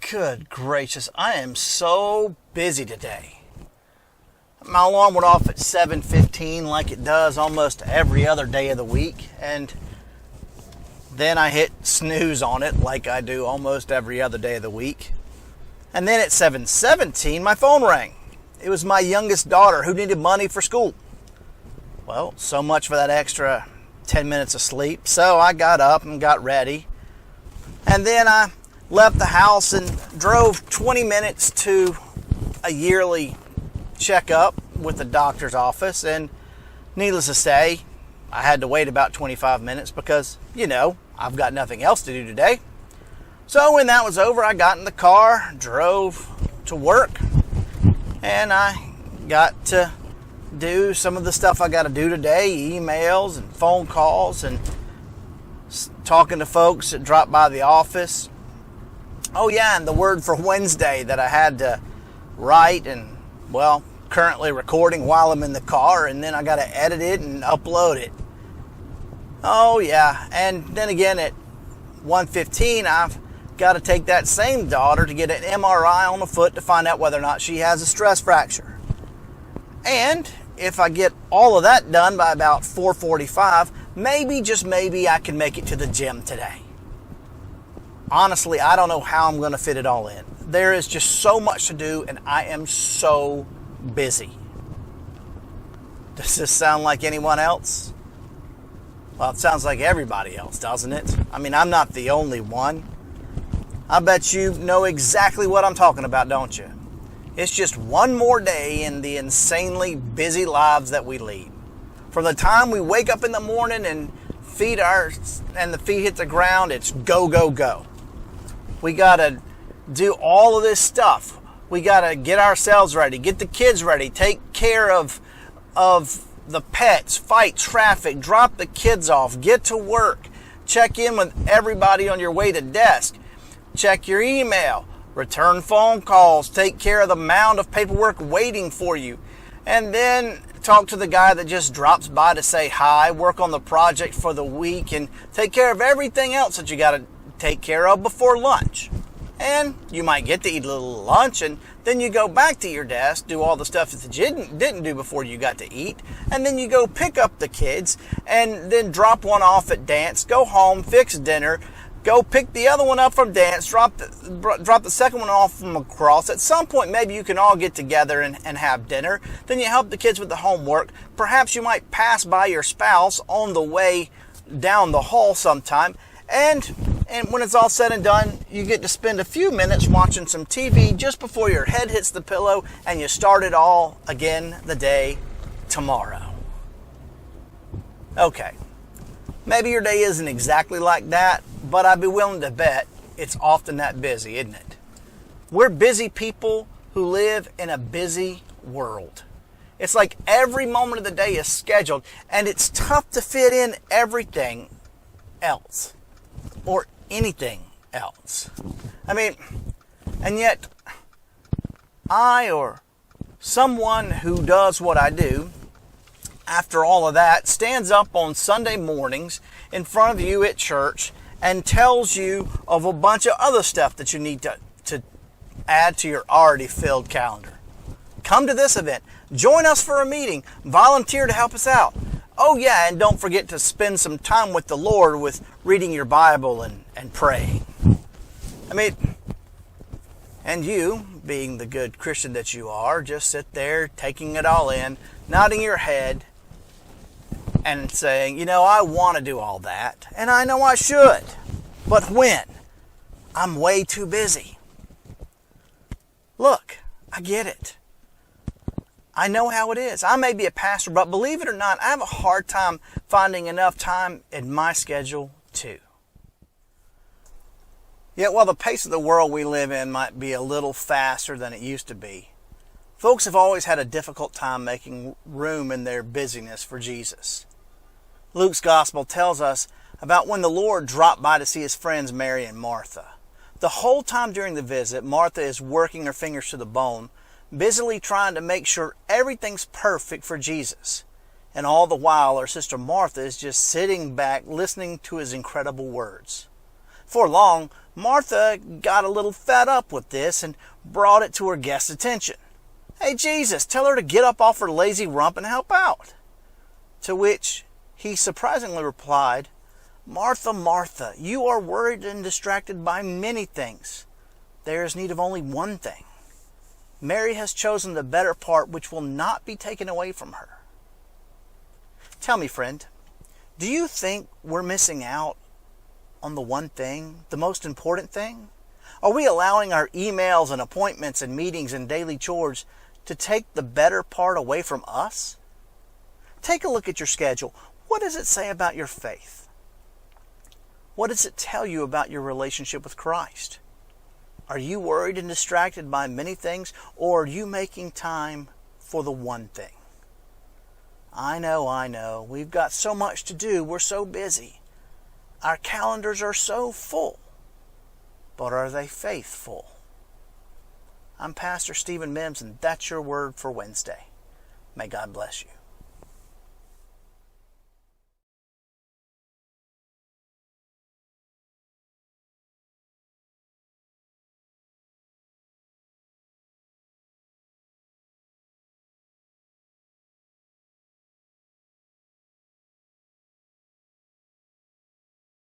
Good gracious, I am so busy today. My alarm went off at 7:15 like it does almost every other day of the week, and then I hit snooze on it like I do almost every other day of the week. And then at 7:17 my phone rang. It was my youngest daughter who needed money for school. Well, so much for that extra 10 minutes of sleep. So I got up and got ready. And then I left the house and drove 20 minutes to a yearly checkup with the doctor's office. And needless to say, I had to wait about 25 minutes because, I've got nothing else to do today. So when that was over, I got in the car, drove to work, and I got to do some of the stuff I got to do today, emails and phone calls and talking to folks that dropped by the office. Oh yeah, and the word for Wednesday that I had to write and, currently recording while I'm in the car, and then I got to edit it and upload it. Oh yeah, and then again at 1:15 I've got to take that same daughter to get an MRI on the foot to find out whether or not she has a stress fracture. And if I get all of that done by about 4:45, maybe, just maybe, I can make it to the gym today. Honestly, I don't know how I'm going to fit it all in. There is just so much to do, and I am so busy. Does this sound like anyone else? Well, it sounds like everybody else, doesn't it? I mean, I'm not the only one. I bet you know exactly what I'm talking about, don't you? It's just one more day in the insanely busy lives that we lead. From the time we wake up in the morning and the feet hit the ground, it's go, go, go. We got to do all of this stuff. We got to get ourselves ready, get the kids ready, take care of the pets, fight traffic, drop the kids off, get to work, check in with everybody on your way to desk, check your email, return phone calls, take care of the mound of paperwork waiting for you, and then talk to the guy that just drops by to say hi, work on the project for the week, and take care of everything else that you got to take care of before lunch. And you might get to eat a little lunch, and then you go back to your desk, do all the stuff that you didn't do before you got to eat, and then you go pick up the kids, and then drop one off at dance, go home, fix dinner, go pick the other one up from dance, drop the second one off from across. At some point, maybe you can all get together and have dinner. Then you help the kids with the homework. Perhaps you might pass by your spouse on the way down the hall sometime. And when it's all said and done, you get to spend a few minutes watching some TV just before your head hits the pillow, and you start it all again the day tomorrow. Okay. Maybe your day isn't exactly like that, but I'd be willing to bet it's often that busy, isn't it? We're busy people who live in a busy world. It's like every moment of the day is scheduled, and it's tough to fit in everything else or anything else. And yet I, or someone who does what I do, after all of that, stands up on Sunday mornings in front of you at church and tells you of a bunch of other stuff that you need to add to your already filled calendar. Come to this event. Join us for a meeting. Volunteer to help us out. Oh yeah, and don't forget to spend some time with the Lord with reading your Bible and praying. And you, being the good Christian that you are, just sit there taking it all in, nodding your head, and saying, I want to do all that, and I know I should, but when? I'm way too busy. Look, I get it. I know how it is. I may be a pastor, but believe it or not, I have a hard time finding enough time in my schedule too. Yet while the pace of the world we live in might be a little faster than it used to be, folks have always had a difficult time making room in their busyness for Jesus. Luke's gospel tells us about when the Lord dropped by to see his friends Mary and Martha. The whole time during the visit, Martha is working her fingers to the bone, busily trying to make sure everything's perfect for Jesus. And all the while, her sister Martha is just sitting back listening to his incredible words. For long, Martha got a little fed up with this and brought it to her guest's attention. "Hey, Jesus, tell her to get up off her lazy rump and help out." To which he surprisingly replied, "Martha, Martha, you are worried and distracted by many things. There is need of only one thing. Mary has chosen the better part, which will not be taken away from her." Tell me, friend, do you think we're missing out on the one thing, the most important thing? Are we allowing our emails and appointments and meetings and daily chores to take the better part away from us? Take a look at your schedule. What does it say about your faith? What does it tell you about your relationship with Christ? Are you worried and distracted by many things, or are you making time for the one thing? I know. We've got so much to do. We're so busy. Our calendars are so full. But are they faithful? I'm Pastor Stephen Mims, and that's your word for Wednesday. May God bless you.